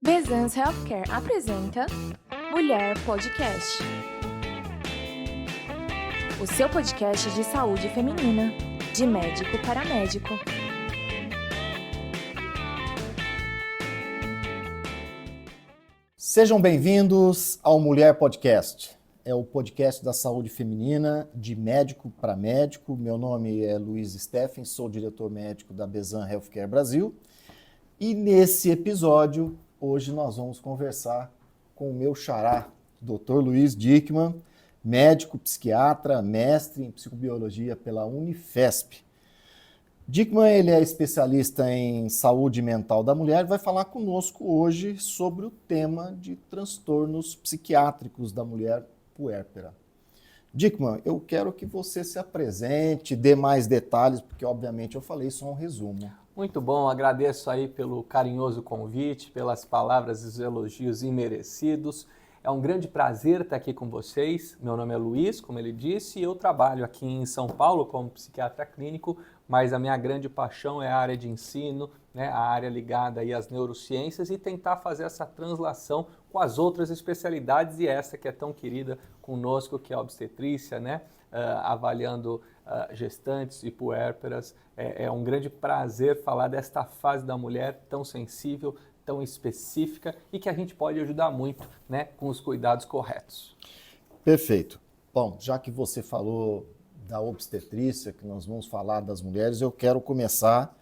Bezans Healthcare apresenta Mulher Podcast. O seu podcast de saúde feminina, de médico para médico. Sejam bem-vindos ao Mulher Podcast. É o podcast da saúde feminina, de médico para médico. Meu nome é Luiz Steffen, sou diretor médico da Bezans Healthcare Brasil. E nesse episódio, hoje nós vamos conversar com o meu xará, Dr. Luiz Dickmann, médico, psiquiatra, mestre em psicobiologia pela Unifesp. Dickmann, ele é especialista em saúde mental da mulher e vai falar conosco hoje sobre o tema de transtornos psiquiátricos da mulher puérpera. Dickmann, eu quero que você se apresente, dê mais detalhes, porque obviamente eu falei só um resumo. Muito bom, agradeço aí pelo carinhoso convite, pelas palavras e os elogios imerecidos. É um grande prazer estar aqui com vocês. Meu nome é Luiz, como ele disse, e eu trabalho aqui em São Paulo como psiquiatra clínico, mas a minha grande paixão é a área de ensino, né, a área ligada aí às neurociências e tentar fazer essa translação com as outras especialidades e essa que é tão querida conosco, que é a obstetrícia, né, avaliando gestantes e puérperas. É um grande prazer falar desta fase da mulher tão sensível, tão específica e que a gente pode ajudar muito, né, com os cuidados corretos. Perfeito. Bom, já que você falou da obstetrícia, que nós vamos falar das mulheres, eu quero começar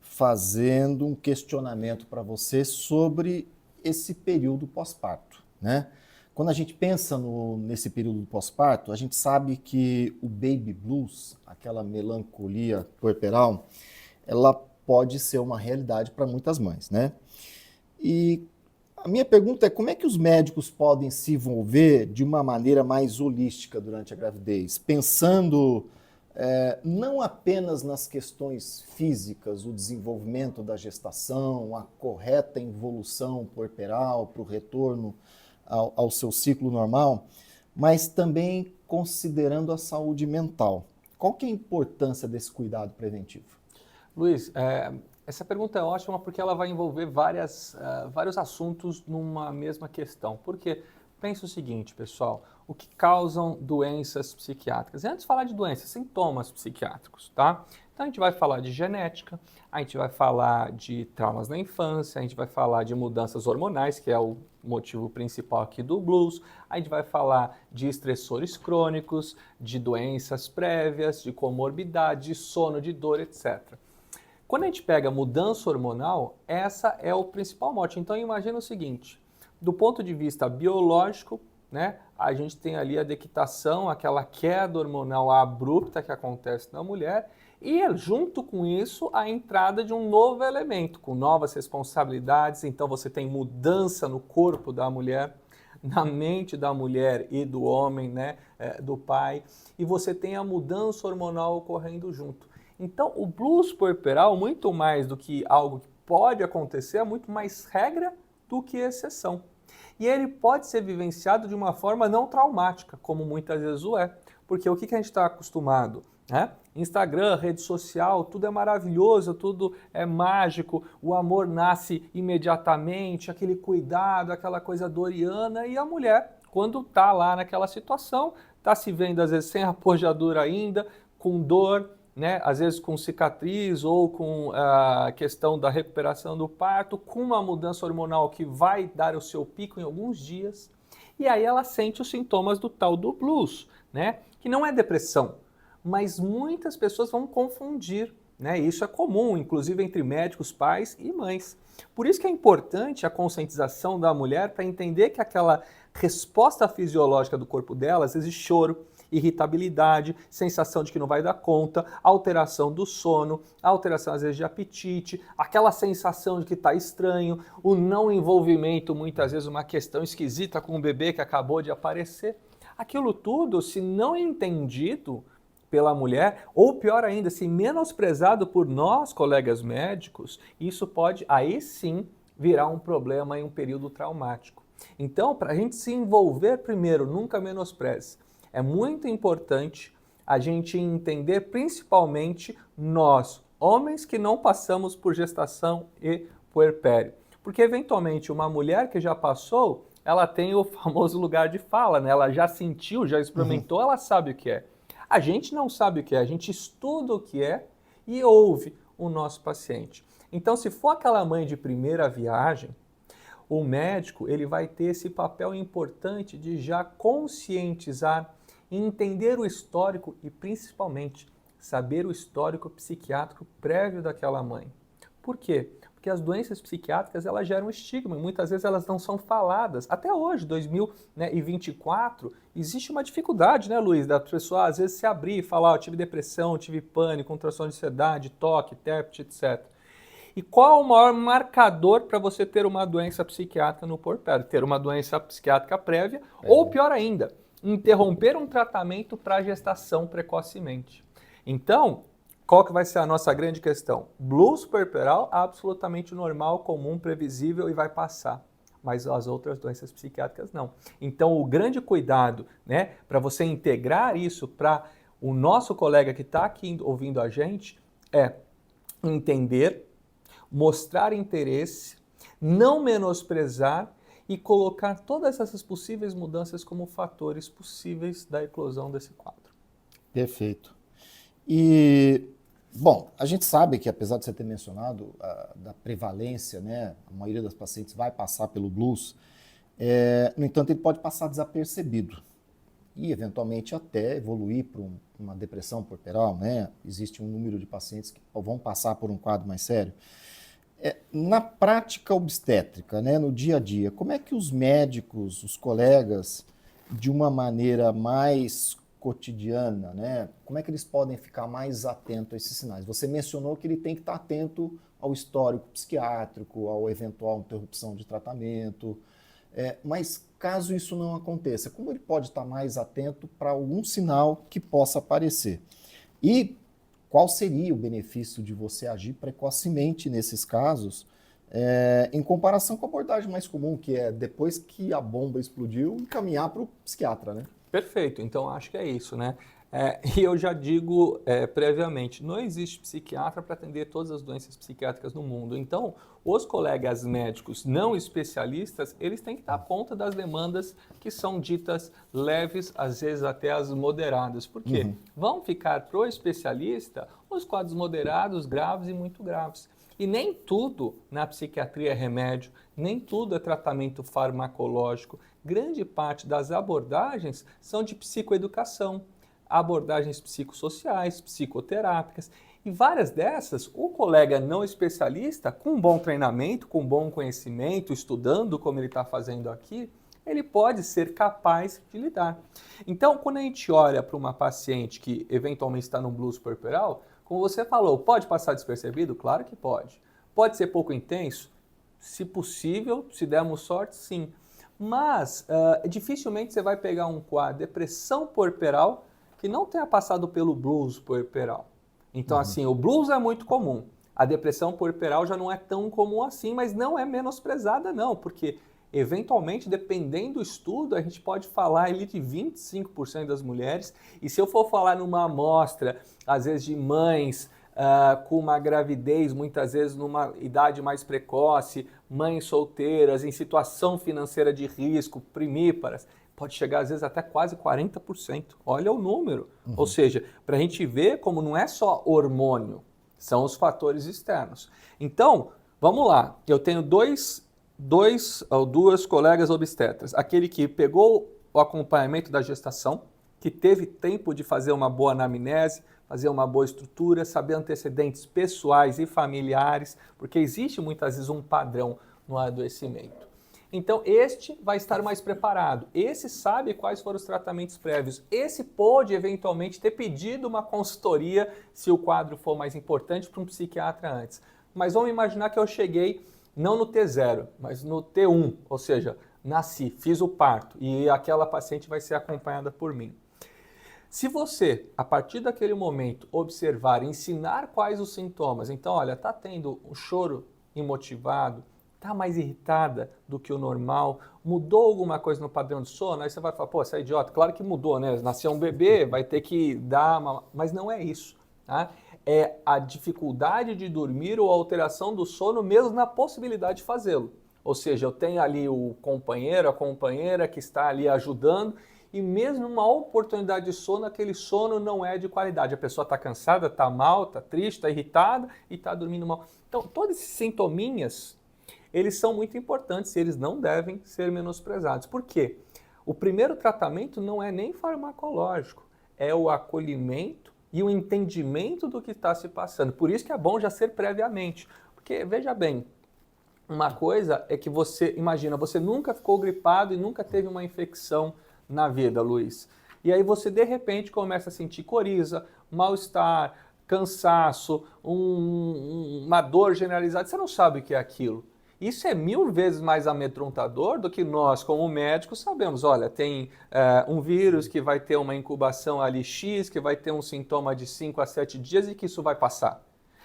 fazendo um questionamento para você sobre esse período pós-parto, né? Quando a gente pensa nesse período pós-parto, a gente sabe que o baby blues, aquela melancolia puerperal, ela pode ser uma realidade para muitas mães, né? E a minha pergunta é como é que os médicos podem se envolver de uma maneira mais holística durante a gravidez, pensando não apenas nas questões físicas, o desenvolvimento da gestação, a correta evolução puerperal para o retorno ao seu ciclo normal, mas também considerando a saúde mental. Qual que é a importância desse cuidado preventivo? Luiz, essa pergunta é ótima porque ela vai envolver vários assuntos numa mesma questão. Porque pensa o seguinte, pessoal, o que causam doenças psiquiátricas? E antes de falar de doenças, sintomas psiquiátricos, tá? Então a gente vai falar de genética, a gente vai falar de traumas na infância, a gente vai falar de mudanças hormonais, que é o motivo principal aqui do blues, a gente vai falar de estressores crônicos, de doenças prévias, de comorbidade, de sono, de dor, etc. Quando a gente pega mudança hormonal, essa é o principal mote. Então imagina o seguinte, do ponto de vista biológico, né, a gente tem ali a dequitação, aquela queda hormonal abrupta que acontece na mulher, e junto com isso a entrada de um novo elemento, com novas responsabilidades. Então você tem mudança no corpo da mulher, na mente da mulher e do homem, né, do pai, e você tem a mudança hormonal ocorrendo junto. Então o blues puerperal, muito mais do que algo que pode acontecer, é muito mais regra do que exceção. E ele pode ser vivenciado de uma forma não traumática, como muitas vezes o é. Porque o que a gente está acostumado? Né? Instagram, rede social, tudo é maravilhoso, tudo é mágico, o amor nasce imediatamente, aquele cuidado, aquela coisa doriana, e a mulher, quando está lá naquela situação, está se vendo às vezes sem apojadura ainda, com dor, né? Às vezes com cicatriz ou com a questão da recuperação do parto, com uma mudança hormonal que vai dar o seu pico em alguns dias, e aí ela sente os sintomas do tal do blues, né? Que não é depressão, mas muitas pessoas vão confundir, né? Isso é comum, inclusive entre médicos, pais e mães. Por isso que é importante a conscientização da mulher para entender que aquela resposta fisiológica do corpo dela, às vezes choro, irritabilidade, sensação de que não vai dar conta, alteração do sono, alteração às vezes de apetite, aquela sensação de que está estranho, o não envolvimento, muitas vezes uma questão esquisita com o bebê que acabou de aparecer. Aquilo tudo, se não entendido pela mulher, ou pior ainda, se menosprezado por nós, colegas médicos, isso pode aí sim virar um problema em um período traumático. Então, para a gente se envolver primeiro, nunca menospreze. É muito importante a gente entender, principalmente nós, homens que não passamos por gestação e puerpério. Porque, eventualmente, uma mulher que já passou, ela tem o famoso lugar de fala, né? Ela já sentiu, já experimentou, ela sabe o que é. A gente não sabe o que é, a gente estuda o que é e ouve o nosso paciente. Então, se for aquela mãe de primeira viagem, o médico ele vai ter esse papel importante de já conscientizar, entender o histórico e, principalmente, saber o histórico psiquiátrico prévio daquela mãe. Por quê? Porque as doenças psiquiátricas elas geram estigma e muitas vezes elas não são faladas. Até hoje, 2024, existe uma dificuldade, né, Luiz, da pessoa às vezes se abrir e falar, eu tive depressão, eu tive pânico, contração de ansiedade, toque, TEPT, etc. E qual é o maior marcador para você ter uma doença psiquiátrica no puerpério? Ter uma doença psiquiátrica prévia ou, pior ainda, interromper um tratamento para gestação precocemente. Então, qual que vai ser a nossa grande questão? Blues puerperal, absolutamente normal, comum, previsível e vai passar. Mas as outras doenças psiquiátricas não. Então, o grande cuidado, né, para você integrar isso para o nosso colega que está aqui ouvindo a gente é entender, mostrar interesse, não menosprezar e colocar todas essas possíveis mudanças como fatores possíveis da eclosão desse quadro. Perfeito. E, bom, a gente sabe que apesar de você ter mencionado da prevalência, né, a maioria das pacientes vai passar pelo blues, no entanto ele pode passar desapercebido e eventualmente até evoluir para uma depressão puerperal, né? Existe um número de pacientes que vão passar por um quadro mais sério. Na prática obstétrica, né, no dia a dia, como é que os médicos, os colegas, de uma maneira mais cotidiana, né, como é que eles podem ficar mais atentos a esses sinais? Você mencionou que ele tem que estar atento ao histórico psiquiátrico, ao eventual interrupção de tratamento, mas caso isso não aconteça, como ele pode estar mais atento para algum sinal que possa aparecer? E qual seria o benefício de você agir precocemente nesses casos, em comparação com a abordagem mais comum, que é depois que a bomba explodiu, encaminhar para o psiquiatra, né? Perfeito, então acho que é isso, né? E eu já digo previamente, não existe psiquiatra para atender todas as doenças psiquiátricas no mundo. Então, os colegas médicos não especialistas, eles têm que dar conta das demandas que são ditas leves, às vezes até as moderadas. Por quê? Vão ficar para o especialista os quadros moderados, graves e muito graves. E nem tudo na psiquiatria é remédio, nem tudo é tratamento farmacológico. Grande parte das abordagens são de psicoeducação, abordagens psicossociais, psicoterápicas, e várias dessas, o colega não especialista, com bom treinamento, com bom conhecimento, estudando como ele está fazendo aqui, ele pode ser capaz de lidar. Então, quando a gente olha para uma paciente que eventualmente está no blues puerperal, como você falou, pode passar despercebido? Claro que pode. Pode ser pouco intenso? Se possível, se dermos sorte, sim. Mas dificilmente você vai pegar um quadro de depressão puerperal que não tenha passado pelo blues puerperal. Então, assim, o blues é muito comum. A depressão puerperal já não é tão comum assim, mas não é menosprezada, não, porque, eventualmente, dependendo do estudo, a gente pode falar ali de 25% das mulheres. E se eu for falar numa amostra, às vezes, de mães com uma gravidez, muitas vezes numa idade mais precoce, mães solteiras, em situação financeira de risco, primíparas, pode chegar às vezes até quase 40%. Olha o número. Ou seja, para a gente ver como não é só hormônio, são os fatores externos. Então, vamos lá. Eu tenho duas colegas obstetras. Aquele que pegou o acompanhamento da gestação, que teve tempo de fazer uma boa anamnese, fazer uma boa estrutura, saber antecedentes pessoais e familiares, porque existe muitas vezes um padrão no adoecimento. Então, este vai estar mais preparado. Esse sabe quais foram os tratamentos prévios. Esse pode, eventualmente, ter pedido uma consultoria, se o quadro for mais importante, para um psiquiatra antes. Mas vamos imaginar que eu cheguei, não no T0, mas no T1, ou seja, nasci, fiz o parto, e aquela paciente vai ser acompanhada por mim. Se você, a partir daquele momento, observar, ensinar quais os sintomas, então, olha, está tendo um choro imotivado, está mais irritada do que o normal, mudou alguma coisa no padrão de sono, aí você vai falar, pô, você é idiota. Claro que mudou, né? Nasceu um bebê, vai ter que dar uma... Mas não é isso, tá? é a dificuldade de dormir ou alteração do sono mesmo na possibilidade de fazê-lo. Ou seja, eu tenho ali o companheiro, a companheira que está ali ajudando e mesmo numa oportunidade de sono, aquele sono não é de qualidade. A pessoa está cansada, está mal, está triste, está irritada e está dormindo mal. Então, todos esses sintominhas, eles são muito importantes e eles não devem ser menosprezados. Por quê? O primeiro tratamento não é nem farmacológico, é o acolhimento e o entendimento do que está se passando. Por isso que é bom já ser previamente. Porque, veja bem, uma coisa é que você, imagina, você nunca ficou gripado e nunca teve uma infecção na vida, Luiz. E aí você, de repente, começa a sentir coriza, mal-estar, cansaço, uma dor generalizada. Você não sabe o que é aquilo. Isso é 1000 vezes mais amedrontador do que nós, como médicos, sabemos. Olha, tem um vírus que vai ter uma incubação ali X, que vai ter um sintoma de 5 a 7 dias e que isso vai passar.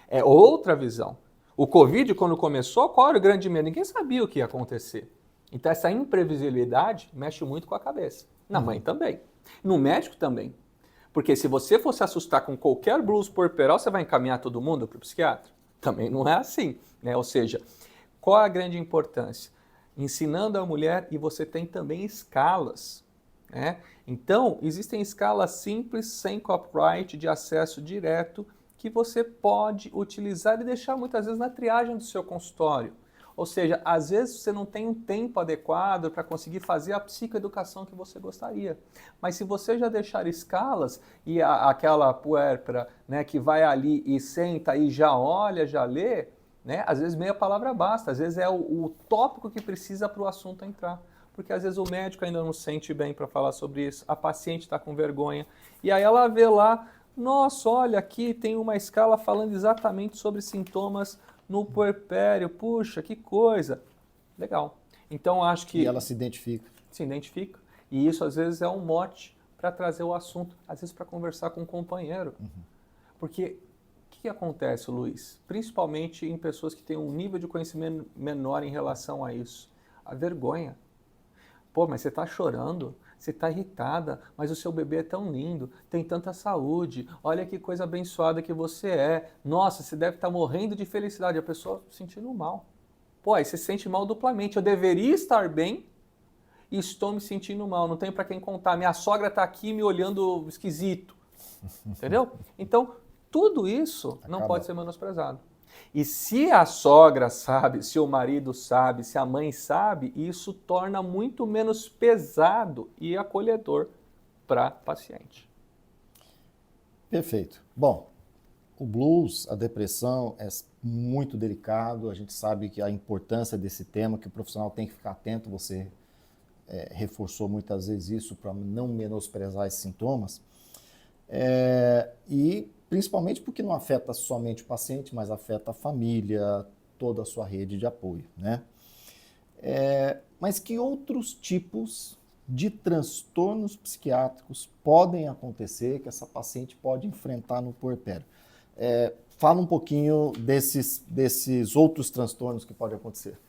É outra visão. O Covid, quando começou, qual era o grande medo? Ninguém sabia o que ia acontecer. Então, essa imprevisibilidade mexe muito com a cabeça. Na mãe também. No médico também. Porque se você fosse assustar com qualquer blues puerperal, você vai encaminhar todo mundo para o psiquiatra? Também não é assim, né? Ou seja, qual a grande importância? Ensinando a mulher, e você tem também escalas, né? Então, existem escalas simples, sem copyright, de acesso direto, que você pode utilizar e deixar muitas vezes na triagem do seu consultório. Ou seja, às vezes você não tem um tempo adequado para conseguir fazer a psicoeducação que você gostaria. Mas se você já deixar escalas e aquela puérpera, né, que vai ali e senta e já olha, já lê, né, às vezes meia palavra basta, às vezes é o tópico que precisa para o assunto entrar. Porque às vezes o médico ainda não se sente bem para falar sobre isso, a paciente está com vergonha. E aí ela vê lá, nossa, olha aqui tem uma escala falando exatamente sobre sintomas no puerpério, puxa, que coisa. Legal. Então, acho que... E ela se identifica. Se identifica. E isso, às vezes, é um mote para trazer o assunto. Às vezes, para conversar com um companheiro. Porque o que acontece, Luiz? Principalmente em pessoas que têm um nível de conhecimento menor em relação a isso. A vergonha. Pô, mas você está chorando? Você está irritada, mas o seu bebê é tão lindo, tem tanta saúde, olha que coisa abençoada que você é. Nossa, você deve estar morrendo de felicidade. A pessoa se sentindo mal. Pô, aí você se sente mal duplamente. Eu deveria estar bem e estou me sentindo mal. Não tenho para quem contar. Minha sogra está aqui me olhando esquisito. Entendeu? Então, tudo isso não pode ser menosprezado. E se a sogra sabe, se o marido sabe, se a mãe sabe, isso torna muito menos pesado e acolhedor para a paciente. Perfeito. Bom, o blues, a depressão é muito delicado, a gente sabe que a importância desse tema, que o profissional tem que ficar atento, você reforçou muitas vezes isso para não menosprezar esses sintomas. E principalmente porque não afeta somente o paciente, mas afeta a família, toda a sua rede de apoio, né? Mas que outros tipos de transtornos psiquiátricos podem acontecer, que essa paciente pode enfrentar no puerpério? Fala um pouquinho desses outros transtornos que podem acontecer.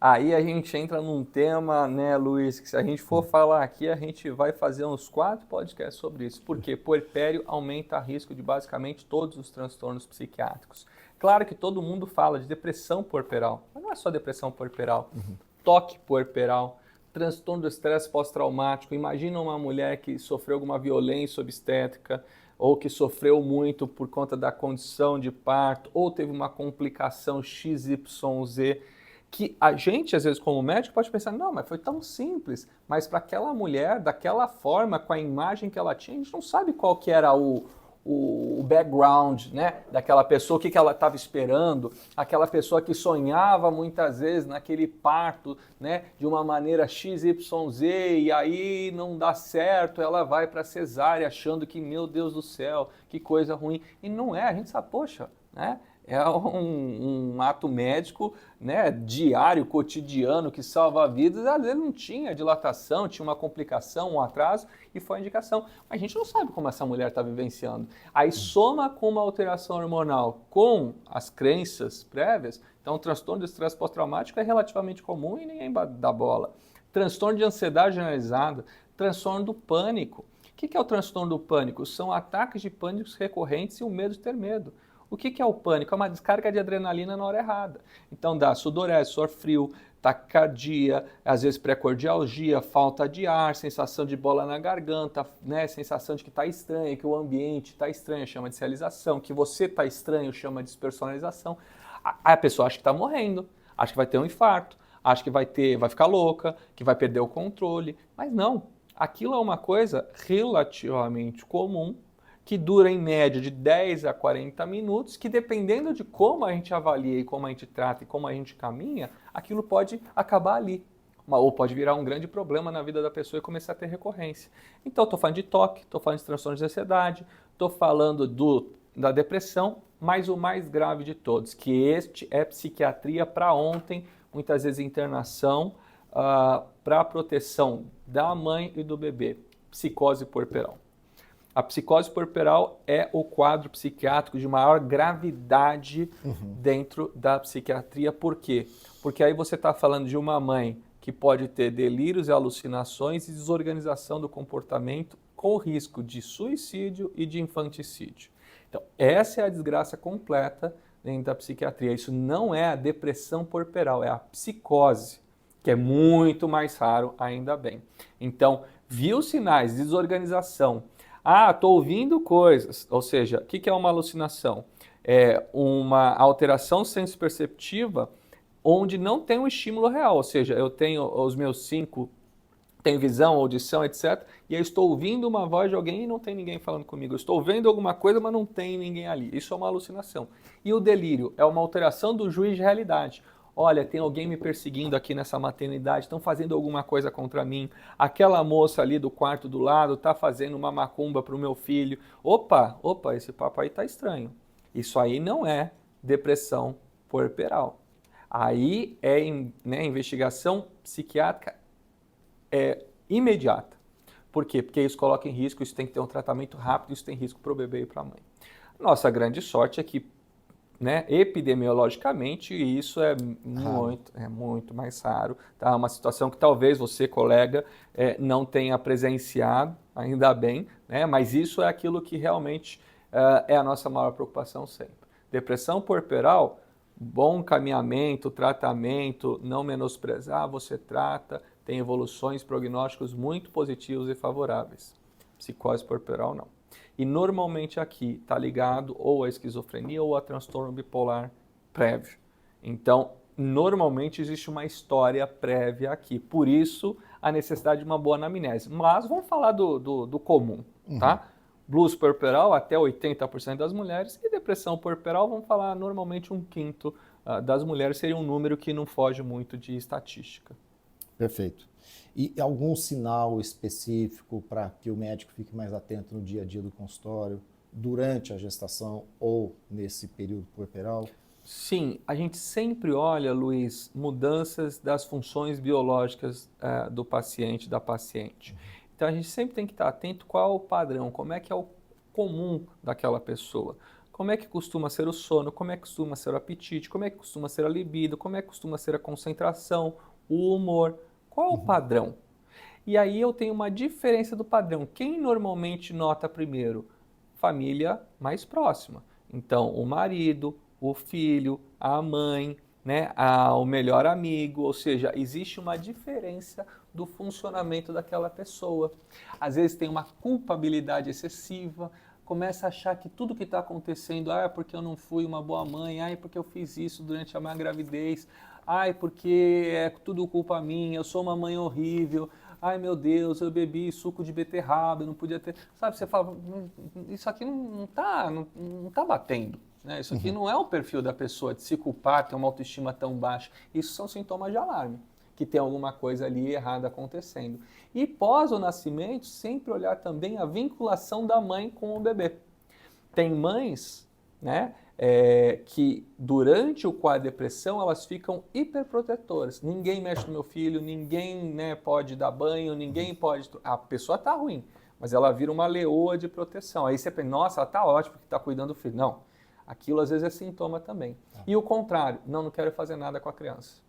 Aí a gente entra num tema, né, Luiz, que se a gente for falar aqui, a gente vai fazer uns 4 podcasts sobre isso. Porque puerpério aumenta o risco de basicamente todos os transtornos psiquiátricos. Claro que todo mundo fala de depressão puerperal, mas não é só depressão puerperal. Toque puerperal, transtorno do estresse pós-traumático. Imagina uma mulher que sofreu alguma violência obstétrica, ou que sofreu muito por conta da condição de parto, ou teve uma complicação XYZ, que a gente, às vezes, como médico, pode pensar, não, mas foi tão simples. Mas para aquela mulher, daquela forma, com a imagem que ela tinha, a gente não sabe qual que era o background, né, daquela pessoa, o que ela estava esperando, aquela pessoa que sonhava muitas vezes naquele parto, né, de uma maneira XYZ, e aí não dá certo, ela vai para cesárea achando que, meu Deus do céu, que coisa ruim. E não é, a gente sabe, poxa, né? É um ato médico, né, diário, cotidiano, que salva vidas. Às vezes não tinha dilatação, tinha uma complicação, um atraso, e foi a indicação. Mas a gente não sabe como essa mulher está vivenciando. Aí soma com uma alteração hormonal com as crenças prévias, então o transtorno de estresse pós-traumático é relativamente comum e ninguém dá bola. Transtorno de ansiedade generalizada, transtorno do pânico, que é o transtorno do pânico? São ataques de pânico recorrentes e o medo de ter medo. O que é o pânico? É uma descarga de adrenalina na hora errada. Então dá sudorese, suor frio, taquicardia, às vezes precordialgia, falta de ar, sensação de bola na garganta, né? Sensação de que está estranho, que o ambiente está estranho, chama de realização, que você está estranho, chama de despersonalização. A pessoa acha que está morrendo, acha que vai ter um infarto, acha que vai ficar louca, que vai perder o controle, mas não. Aquilo é uma coisa relativamente comum, que dura em média de 10 a 40 minutos, que dependendo de como a gente avalia e como a gente trata e como a gente caminha, aquilo pode acabar ali. Ou pode virar um grande problema na vida da pessoa e começar a ter recorrência. Então, estou falando de toque, estou falando de transtorno de ansiedade, estou falando da depressão, mas o mais grave de todos, que este é psiquiatria para ontem, muitas vezes internação, para a proteção da mãe e do bebê, psicose puerperal. A psicose puerperal é o quadro psiquiátrico de maior gravidade dentro da psiquiatria. Por quê? Porque aí você está falando de uma mãe que pode ter delírios e alucinações e desorganização do comportamento com risco de suicídio e de infanticídio. Então, essa é a desgraça completa dentro da psiquiatria. Isso não é a depressão puerperal, é a psicose, que é muito mais raro, ainda bem. Então, viu sinais de desorganização, estou ouvindo coisas, ou seja, o que é uma alucinação? É uma alteração senso-perceptiva onde não tem um estímulo real, ou seja, eu tenho os meus 5, tenho visão, audição, etc., e eu estou ouvindo uma voz de alguém e não tem ninguém falando comigo. Eu estou vendo alguma coisa, mas não tem ninguém ali. Isso é uma alucinação. E o delírio é uma alteração do juiz de realidade. Olha, tem alguém me perseguindo aqui nessa maternidade, estão fazendo alguma coisa contra mim. Aquela moça ali do quarto do lado está fazendo uma macumba para o meu filho. Opa, esse papo aí está estranho. Isso aí não é depressão puerperal. Aí é investigação psiquiátrica imediata. Por quê? Porque isso coloca em risco, isso tem que ter um tratamento rápido, isso tem risco para o bebê e para a mãe. Nossa grande sorte é que, epidemiologicamente, isso é muito mais raro. Tá? Uma situação que talvez você, colega, não tenha presenciado, ainda bem, mas isso é aquilo que realmente é a nossa maior preocupação sempre. Depressão puerperal, bom encaminhamento, tratamento, não menosprezar, você trata, tem evoluções, prognósticos muito positivos e favoráveis. Psicose puerperal, não. E normalmente aqui está ligado ou à esquizofrenia ou a transtorno bipolar prévio. Então, normalmente existe uma história prévia aqui. Por isso, a necessidade de uma boa anamnese. Mas vamos falar do comum, tá? Blues puerperal, até 80% das mulheres. E depressão puerperal, vamos falar normalmente 1/5 das mulheres. Seria um número que não foge muito de estatística. Perfeito. E algum sinal específico para que o médico fique mais atento no dia a dia do consultório, durante a gestação ou nesse período puerperal? Sim, a gente sempre olha, Luiz, mudanças das funções biológicas do paciente, da paciente. Então a gente sempre tem que estar atento qual é o padrão, como é que é o comum daquela pessoa. Como é que costuma ser o sono, como é que costuma ser o apetite, como é que costuma ser a libido, como é que costuma ser a concentração, o humor. Qual é o padrão? E aí eu tenho uma diferença do padrão. Quem normalmente nota primeiro? Família mais próxima. Então, o marido, o filho, a mãe, o melhor amigo, ou seja, existe uma diferença do funcionamento daquela pessoa. Às vezes tem uma culpabilidade excessiva, começa a achar que tudo que está acontecendo, é porque eu não fui uma boa mãe, é porque eu fiz isso durante a minha gravidez, porque é tudo culpa minha, eu sou uma mãe horrível, meu Deus, eu bebi suco de beterraba, eu não podia ter... Sabe, você fala, isso aqui não tá batendo, Isso aqui não é o perfil da pessoa de se culpar, ter uma autoestima tão baixa. Isso são sintomas de alarme, que tem alguma coisa ali errada acontecendo. E pós o nascimento, sempre olhar também a vinculação da mãe com o bebê. Tem mães, que durante o quadro de depressão elas ficam hiperprotetoras. Ninguém mexe no meu filho, ninguém pode dar banho, ninguém pode... A pessoa está ruim, mas ela vira uma leoa de proteção. Aí você pensa, nossa, ela está ótima porque está cuidando do filho. Não, aquilo às vezes é sintoma também. E o contrário, não quero fazer nada com a criança.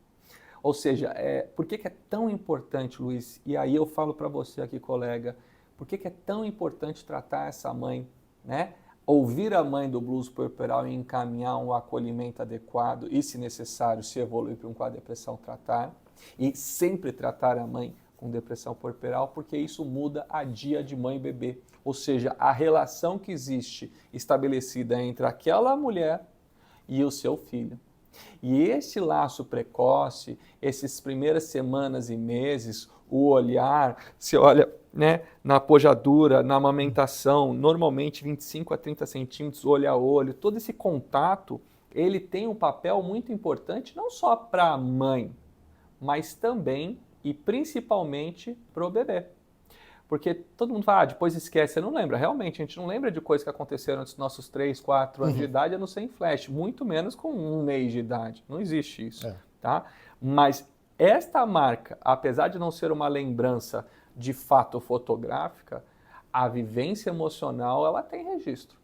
Ou seja, por que é tão importante, Luiz? E aí eu falo para você aqui, colega, Por que é tão importante tratar essa mãe, né? Ouvir a mãe do blues puerperal e encaminhar um acolhimento adequado e, se necessário, se evoluir para um quadro de depressão, tratar. E sempre tratar a mãe com depressão puerperal, porque isso muda a dia de mãe e bebê. Ou seja, a relação que existe estabelecida entre aquela mulher e o seu filho. E esse laço precoce, essas primeiras semanas e meses, o olhar, você olha, né, na pojadura, na amamentação, normalmente 25 a 30 centímetros, olho a olho, todo esse contato, ele tem um papel muito importante não só para a mãe, mas também e principalmente para o bebê. Porque todo mundo fala, depois esquece, você não lembra. Realmente, a gente não lembra de coisas que aconteceram antes dos nossos 3, 4 anos de idade, a não ser em flash, muito menos com 1 mês de idade. Não existe isso, tá? Mas esta marca, apesar de não ser uma lembrança de fato fotográfica, a vivência emocional, ela tem registro.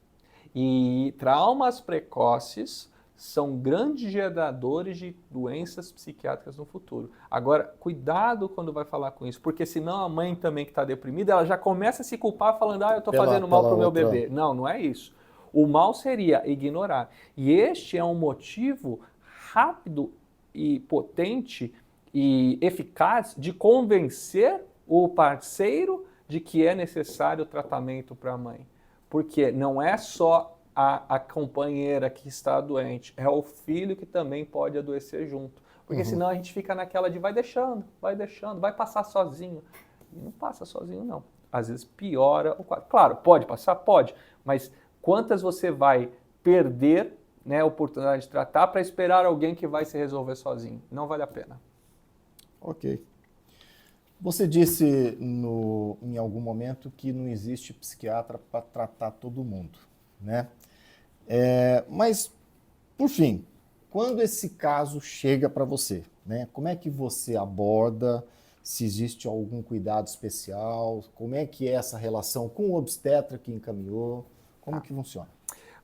E traumas precoces são grandes geradores de doenças psiquiátricas no futuro. Agora, cuidado quando vai falar com isso, porque senão a mãe também que está deprimida, ela já começa a se culpar falando, eu estou fazendo mal para o meu bebê. Não, não é isso. O mal seria ignorar. E este é um motivo rápido e potente e eficaz de convencer o parceiro de que é necessário o tratamento para a mãe. Porque não é só a companheira que está doente, é o filho que também pode adoecer junto. Porque senão a gente fica naquela de vai deixando, vai passar sozinho. E não passa sozinho, não. Às vezes piora o quadro. Claro, pode passar? Pode. Mas quantas você vai perder, né, a oportunidade de tratar para esperar alguém que vai se resolver sozinho? Não vale a pena. Ok. Você disse em algum momento que não existe psiquiatra para tratar todo mundo, né? Mas, por fim, quando esse caso chega para você, né? Como é que você aborda? Se existe algum cuidado especial? Como é que é essa relação com o obstetra que encaminhou? Como que funciona?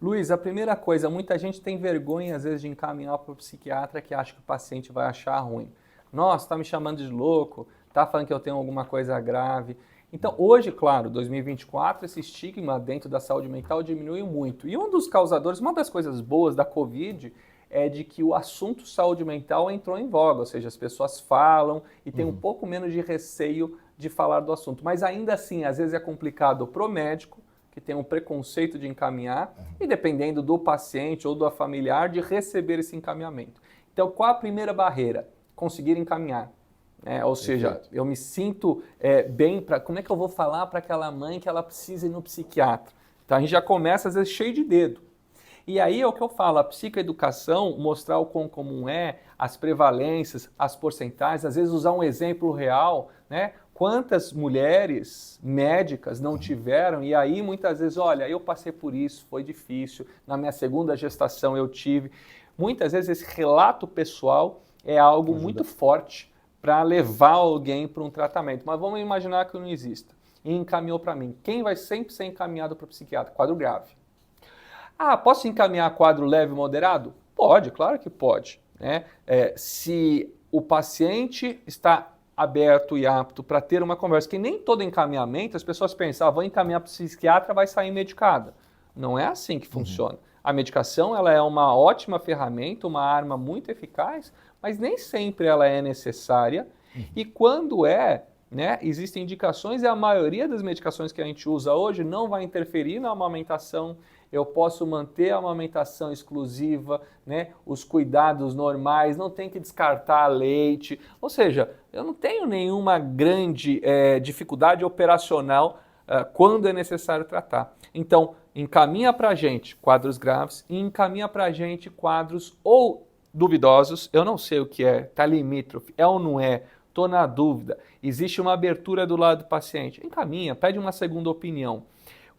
Luiz, a primeira coisa, muita gente tem vergonha às vezes de encaminhar para o psiquiatra que acha que o paciente vai achar ruim. Nossa, tá me chamando de louco, tá falando que eu tenho alguma coisa grave. Então, hoje, claro, 2024, esse estigma dentro da saúde mental diminuiu muito. E um dos causadores, uma das coisas boas da Covid é de que o assunto saúde mental entrou em voga, ou seja, as pessoas falam e tem um pouco menos de receio de falar do assunto. Mas ainda assim, às vezes é complicado pro médico, que tem um preconceito de encaminhar, e dependendo do paciente ou do familiar, de receber esse encaminhamento. Então, qual a primeira barreira? Conseguir encaminhar. Ou seja, eu me sinto bem para... Como é que eu vou falar para aquela mãe que ela precisa ir no psiquiatra? Então a gente já começa, às vezes, cheio de dedo. E aí é o que eu falo, a psicoeducação, mostrar o quão comum é, as prevalências, as porcentagens, às vezes usar um exemplo real, né? Quantas mulheres médicas não tiveram, e aí muitas vezes, olha, eu passei por isso, foi difícil, na minha segunda gestação eu tive. Muitas vezes esse relato pessoal é algo muito forte para levar alguém para um tratamento. Mas vamos imaginar que não exista. E encaminhou para mim. Quem vai sempre ser encaminhado para o psiquiatra? Quadro grave. Posso encaminhar quadro leve e moderado? Pode, claro que pode. Né? Se o paciente está aberto e apto para ter uma conversa, que nem todo encaminhamento, as pessoas pensam, vou encaminhar para o psiquiatra, vai sair medicada. Não é assim que funciona. A medicação ela é uma ótima ferramenta, uma arma muito eficaz, mas nem sempre ela é necessária. E quando né, existem indicações e a maioria das medicações que a gente usa hoje não vai interferir na amamentação. Eu posso manter a amamentação exclusiva, né, os cuidados normais, não tem que descartar leite. Ou seja, eu não tenho nenhuma grande dificuldade operacional quando é necessário tratar. Então, encaminha para a gente quadros graves e encaminha para a gente quadros ou duvidosos, eu não sei o que é, está limítrofe, é ou não é, estou na dúvida, existe uma abertura do lado do paciente, encaminha, pede uma segunda opinião.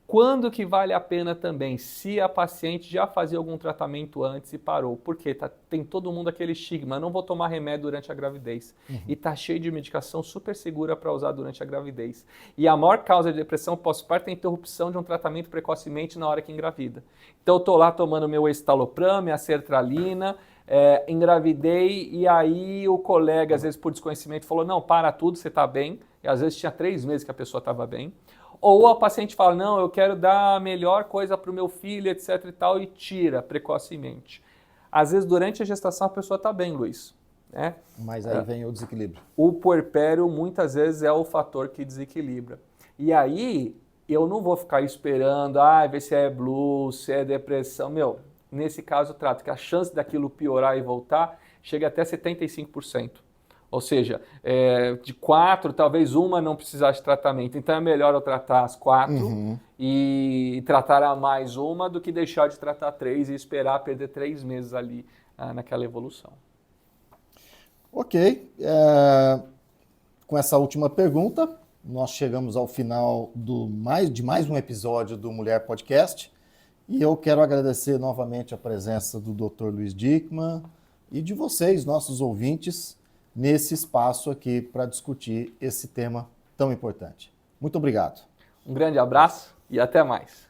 Quando que vale a pena também? Se a paciente já fazia algum tratamento antes e parou. Porque tem todo mundo aquele estigma, não vou tomar remédio durante a gravidez. E está cheio de medicação super segura para usar durante a gravidez. E a maior causa de depressão pós-parto é a interrupção de um tratamento precocemente na hora que engravida. Então eu estou lá tomando meu estalopram, minha sertralina, engravidei e aí o colega, às vezes por desconhecimento, falou, não, para tudo, você está bem. E às vezes tinha 3 meses que a pessoa estava bem. Ou a paciente fala, não, eu quero dar a melhor coisa para o meu filho, etc e tal, e tira precocemente. Às vezes, durante a gestação, a pessoa está bem, Luiz, né? Mas aí vem o desequilíbrio. O puerpério, muitas vezes, é o fator que desequilibra. E aí, eu não vou ficar esperando, ver se é blues, se é depressão. Nesse caso, eu trato que a chance daquilo piorar e voltar chega até 75%. Ou seja, de 4, talvez uma não precisasse de tratamento. Então é melhor eu tratar as 4 e tratar a mais uma do que deixar de tratar 3 e esperar perder 3 meses ali naquela evolução. Ok. Com essa última pergunta, nós chegamos ao final de mais um episódio do Mulher Podcast. E eu quero agradecer novamente a presença do Dr. Luiz Dickmann e de vocês, nossos ouvintes, nesse espaço aqui para discutir esse tema tão importante. Muito obrigado. Um grande abraço e até mais.